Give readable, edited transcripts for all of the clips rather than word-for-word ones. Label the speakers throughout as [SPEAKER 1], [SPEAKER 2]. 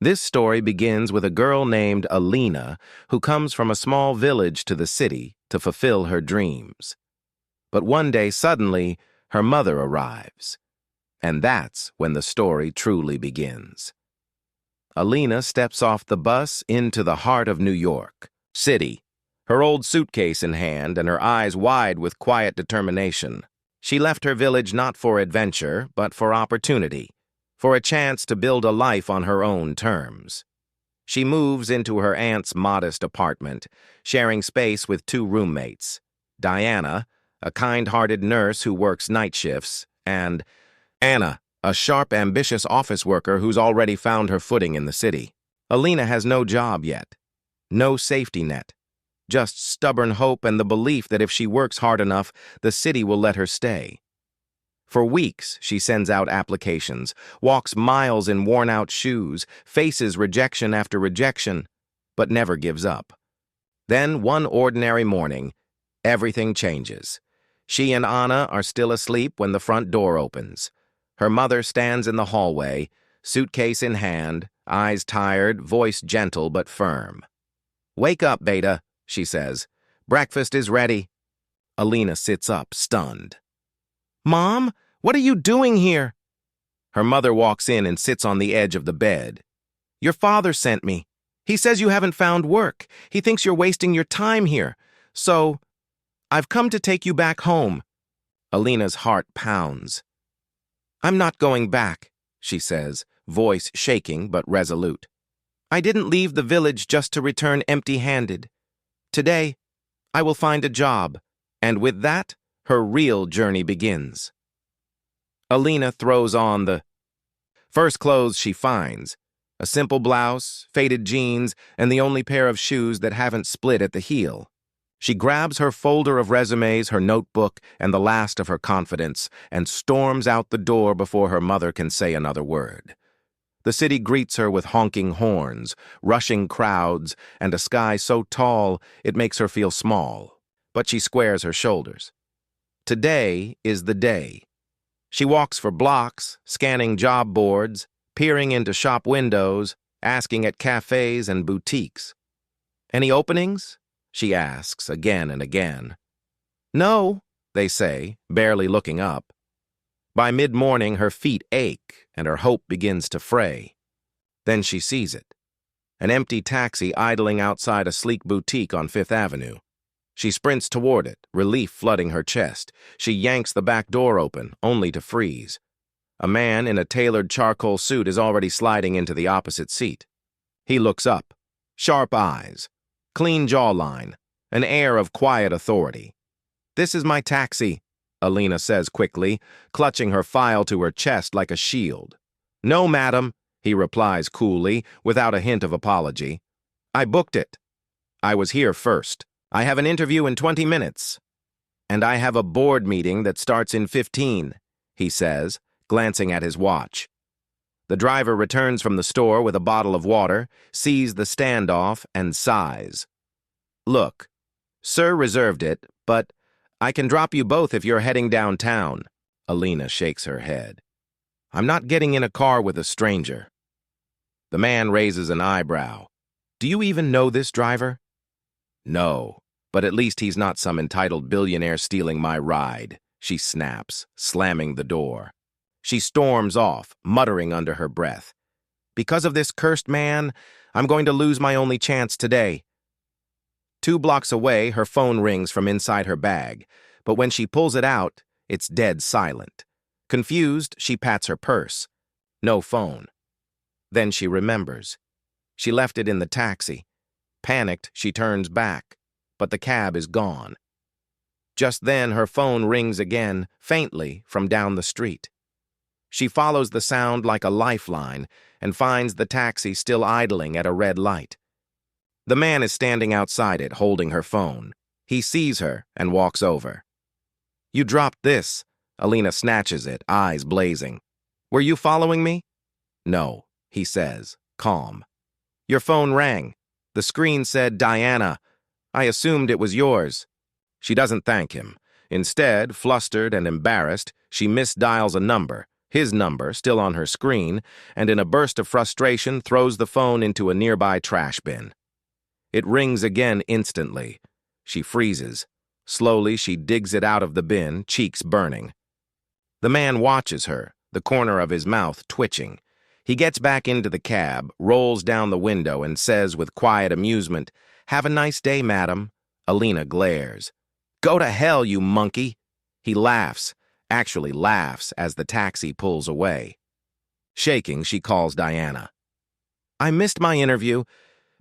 [SPEAKER 1] This story begins with a girl named Alina who comes from a small village to the city to fulfill her dreams. But one day, suddenly, her mother arrives. And that's when the story truly begins. Alina steps off the bus into the heart of New York City, her old suitcase in hand and her eyes wide with quiet determination. She left her village not for adventure, but for opportunity, for a chance to build a life on her own terms. She moves into her aunt's modest apartment, sharing space with two roommates, Diana, a kind-hearted nurse who works night shifts, and Anna, a sharp, ambitious office worker who's already found her footing in the city. Alina has no job yet, no safety net, just stubborn hope and the belief that if she works hard enough, the city will let her stay. For weeks, she sends out applications, walks miles in worn-out shoes, faces rejection after rejection, but never gives up. Then, one ordinary morning, everything changes. She and Anna are still asleep when the front door opens. Her mother stands in the hallway, suitcase in hand, eyes tired, voice gentle but firm. "Wake up, Beta," she says. "Breakfast is ready." Alina sits up, stunned. "Mom, what are you doing here?" Her mother walks in and sits on the edge of the bed. "Your father sent me. He says you haven't found work. He thinks you're wasting your time here. So, I've come to take you back home." Alina's heart pounds. "I'm not going back," she says, voice shaking but resolute. "I didn't leave the village just to return empty-handed. Today, I will find a job, and with that, her real journey begins." Alina throws on the first clothes she finds, a simple blouse, faded jeans, and the only pair of shoes that haven't split at the heel. She grabs her folder of resumes, her notebook, and the last of her confidence, and storms out the door before her mother can say another word. The city greets her with honking horns, rushing crowds, and a sky so tall it makes her feel small. But she squares her shoulders. Today is the day. She walks for blocks, scanning job boards, peering into shop windows, asking at cafes and boutiques. "Any openings?" she asks again and again. "No," they say, barely looking up. By mid-morning, her feet ache and her hope begins to fray. Then she sees it. An empty taxi idling outside a sleek boutique on Fifth Avenue. She sprints toward it, relief flooding her chest. She yanks the back door open, only to freeze. A man in a tailored charcoal suit is already sliding into the opposite seat. He looks up, sharp eyes, clean jawline, an air of quiet authority. "This is my taxi," Alina says quickly, clutching her file to her chest like a shield. "No, madam," he replies coolly, without a hint of apology. "I booked it. I was here first. I have an interview in 20 minutes. And I have a board meeting that starts in 15, he says, glancing at his watch. The driver returns from the store with a bottle of water, sees the standoff, and sighs. "Look, sir reserved it, but I can drop you both if you're heading downtown." Alina shakes her head. "I'm not getting in a car with a stranger." The man raises an eyebrow. "Do you even know this driver?" "No, but at least he's not some entitled billionaire stealing my ride," she snaps, slamming the door. She storms off, muttering under her breath. "Because of this cursed man, I'm going to lose my only chance today." 2 blocks away, her phone rings from inside her bag, but when she pulls it out, it's dead silent. Confused, she pats her purse. No phone. Then she remembers. She left it in the taxi. Panicked, she turns back, but the cab is gone. Just then, her phone rings again, faintly, from down the street. She follows the sound like a lifeline and finds the taxi still idling at a red light. The man is standing outside it, holding her phone. He sees her and walks over. "You dropped this." Alina snatches it, eyes blazing. "Were you following me?" "No," he says, calm. "Your phone rang. The screen said Diana. I assumed it was yours." She doesn't thank him. Instead, flustered and embarrassed, she misdials a number, his number still on her screen, and in a burst of frustration throws the phone into a nearby trash bin. It rings again instantly. She freezes. Slowly, she digs it out of the bin, cheeks burning. The man watches her, the corner of his mouth twitching. He gets back into the cab, rolls down the window, and says with quiet amusement, "Have a nice day, madam." Alina glares. "Go to hell, you monkey." He laughs, actually laughs, as the taxi pulls away. Shaking, she calls Diana. "I missed my interview.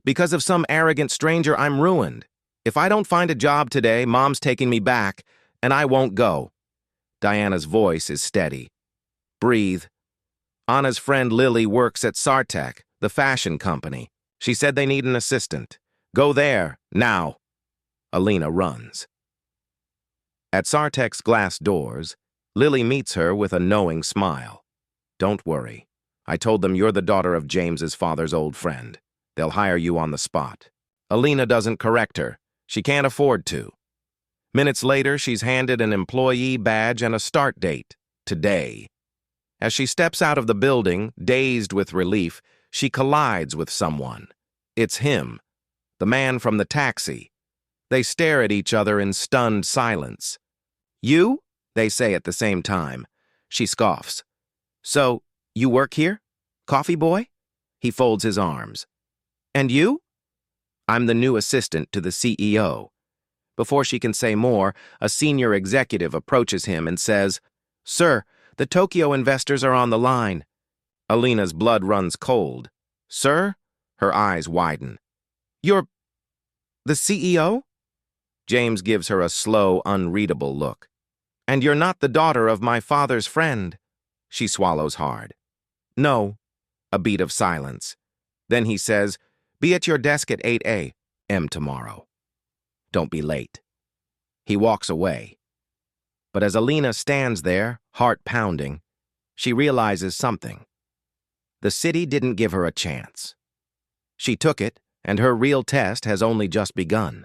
[SPEAKER 1] Because of some arrogant stranger, I'm ruined. If I don't find a job today, Mom's taking me back, and I won't go." Diana's voice is steady. "Breathe. Anna's friend Lily works at Sartek, the fashion company. She said they need an assistant. Go there, now." Alina runs. At Sartek's glass doors, Lily meets her with a knowing smile. "Don't worry. I told them you're the daughter of James's father's old friend. They'll hire you on the spot." Alina doesn't correct her. She can't afford to. Minutes later, she's handed an employee badge and a start date, today. As she steps out of the building, dazed with relief, she collides with someone. It's him, the man from the taxi. They stare at each other in stunned silence. "You?" they say at the same time. She scoffs. "So, you work here? Coffee boy?" He folds his arms. "And you?" "I'm the new assistant to the CEO." Before she can say more, a senior executive approaches him and says, "Sir, the Tokyo investors are on the line." Alina's blood runs cold. "Sir?" Her eyes widen. "You're the CEO?" James gives her a slow, unreadable look. "And you're not the daughter of my father's friend." She swallows hard. "No." A beat of silence. Then he says, "Be at your desk at 8 a.m. tomorrow. Don't be late." He walks away. But as Alina stands there, heart pounding, she realizes something. The city didn't give her a chance. She took it, and her real test has only just begun.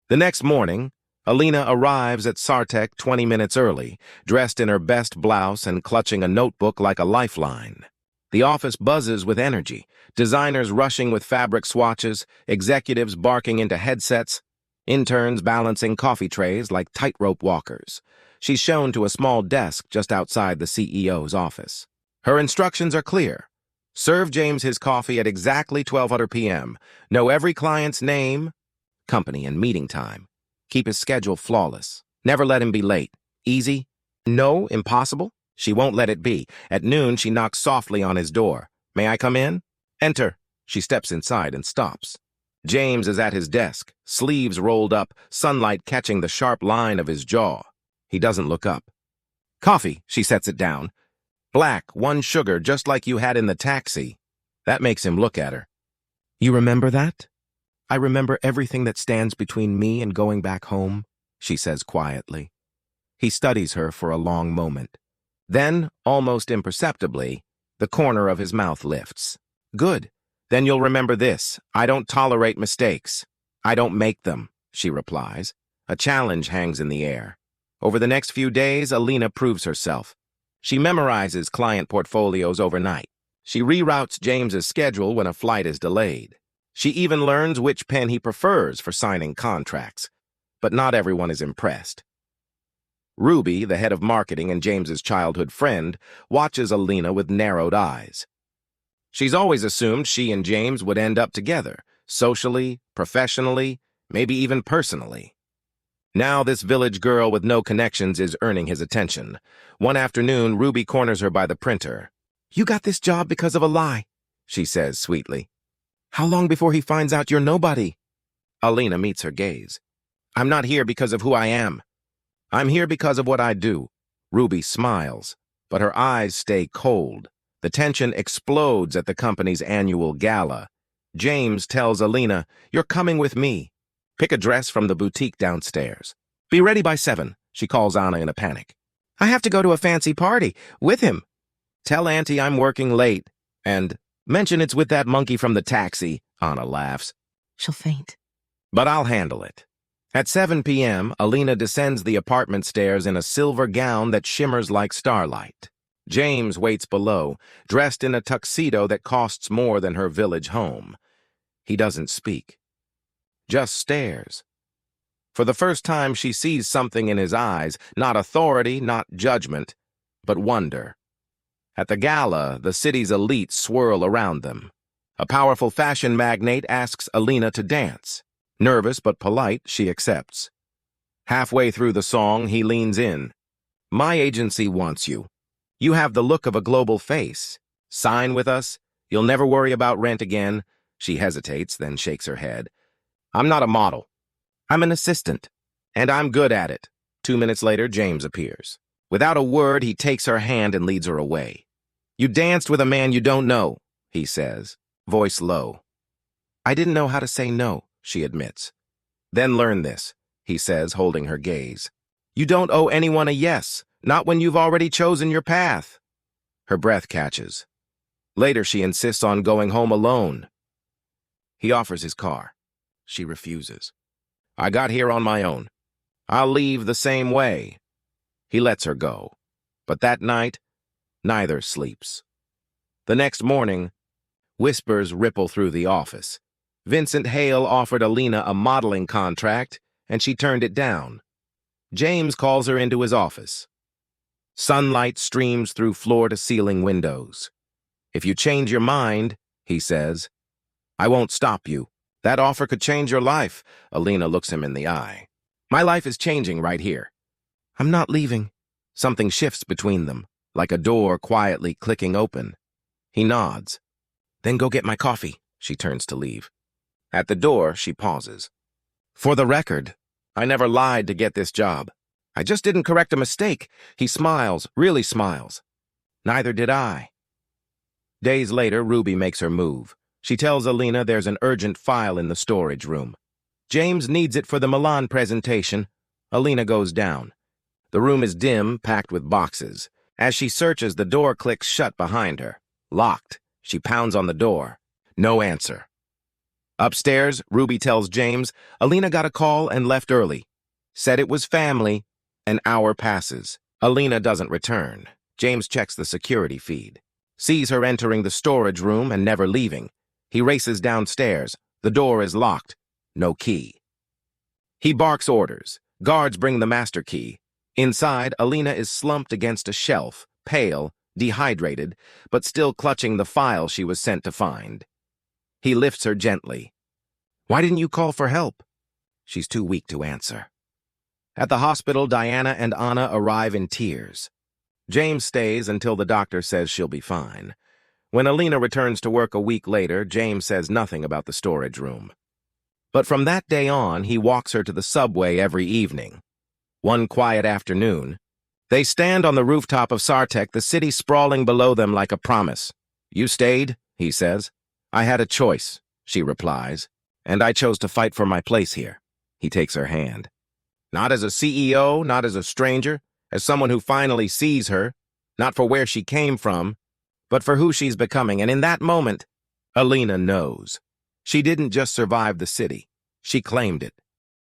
[SPEAKER 1] The next morning, Alina arrives at Sartek 20 minutes early, dressed in her best blouse and clutching a notebook like a lifeline. The office buzzes with energy, designers rushing with fabric swatches, executives barking into headsets, interns balancing coffee trays like tightrope walkers. She's shown to a small desk just outside the CEO's office. Her instructions are clear. Serve James his coffee at exactly 12:00 p.m. Know every client's name, company, and meeting time. Keep his schedule flawless. Never let him be late. Easy? No, impossible? She won't let it be. At noon, she knocks softly on his door. "May I come in?" "Enter." She steps inside and stops. James is at his desk, sleeves rolled up, sunlight catching the sharp line of his jaw. He doesn't look up. "Coffee," she sets it down. "Black, 1 sugar, just like you had in the taxi." That makes him look at her. "You remember that?" "I remember everything that stands between me and going back home," she says quietly. He studies her for a long moment. Then, almost imperceptibly, the corner of his mouth lifts. "Good. Then you'll remember this. I don't tolerate mistakes. I don't make them," she replies. A challenge hangs in the air. Over the next few days, Alina proves herself. She memorizes client portfolios overnight. She reroutes James's schedule when a flight is delayed. She even learns which pen he prefers for signing contracts. But not everyone is impressed. Ruby, the head of marketing and James's childhood friend, watches Alina with narrowed eyes. She's always assumed she and James would end up together, socially, professionally, maybe even personally. Now this village girl with no connections is earning his attention. One afternoon, Ruby corners her by the printer. "You got this job because of a lie," she says sweetly. "How long before he finds out you're nobody?" Alina meets her gaze. "I'm not here because of who I am. I'm here because of what I do." Ruby smiles, but her eyes stay cold. The tension explodes at the company's annual gala. James tells Alina, "You're coming with me. Pick a dress from the boutique downstairs. Be ready by 7, she calls Anna in a panic. "I have to go to a fancy party with him." "Tell Auntie I'm working late. And mention it's with that monkey from the taxi," Anna laughs.
[SPEAKER 2] "She'll faint."
[SPEAKER 1] "But I'll handle it." At 7 p.m., Alina descends the apartment stairs in a silver gown that shimmers like starlight. James waits below, dressed in a tuxedo that costs more than her village home. He doesn't speak, just stares. For the first time, she sees something in his eyes, not authority, not judgment, but wonder. At the gala, the city's elite swirl around them. A powerful fashion magnate asks Alina to dance. Nervous but polite, she accepts. Halfway through the song, he leans in. "My agency wants you. You have the look of a global face. Sign with us. You'll never worry about rent again." She hesitates, then shakes her head. "I'm not a model. I'm an assistant, and I'm good at it." 2 minutes later, James appears. Without a word, he takes her hand and leads her away. "You danced with a man you don't know," he says, voice low. "I didn't know how to say no," she admits. "Then learn this," he says, holding her gaze. "You don't owe anyone a yes, not when you've already chosen your path." Her breath catches. Later, she insists on going home alone. He offers his car. She refuses. "I got here on my own. I'll leave the same way." He lets her go. But that night, neither sleeps. The next morning, whispers ripple through the office. Vincent Hale offered Alina a modeling contract, and she turned it down. James calls her into his office. Sunlight streams through floor-to-ceiling windows. "If you change your mind," he says, "I won't stop you. That offer could change your life." Alina looks him in the eye. "My life is changing right here." "I'm not leaving." Something shifts between them, like a door quietly clicking open. He nods. "Then go get my coffee." She turns to leave. At the door, she pauses. "For the record, I never lied to get this job. I just didn't correct a mistake." He smiles, really smiles. "Neither did I." Days later, Ruby makes her move. She tells Alina there's an urgent file in the storage room. James needs it for the Milan presentation. Alina goes down. The room is dim, packed with boxes. As she searches, the door clicks shut behind her. Locked. She pounds on the door. No answer. Upstairs, Ruby tells James, Alina got a call and left early. Said it was family. An hour passes. Alina doesn't return. James checks the security feed. Sees her entering the storage room and never leaving. He races downstairs. The door is locked. No key. He barks orders. Guards bring the master key. Inside, Alina is slumped against a shelf, pale, dehydrated, but still clutching the file she was sent to find. He lifts her gently. "Why didn't you call for help?" She's too weak to answer. At the hospital, Diana and Anna arrive in tears. James stays until the doctor says she'll be fine. When Alina returns to work a week later, James says nothing about the storage room. But from that day on, he walks her to the subway every evening. One quiet afternoon, they stand on the rooftop of Sartek, the city sprawling below them like a promise. "You stayed," he says. "I had a choice," she replies, "and I chose to fight for my place here." He takes her hand. Not as a CEO, not as a stranger, as someone who finally sees her, not for where she came from, but for who she's becoming. And in that moment, Alina knows. She didn't just survive the city. She claimed it.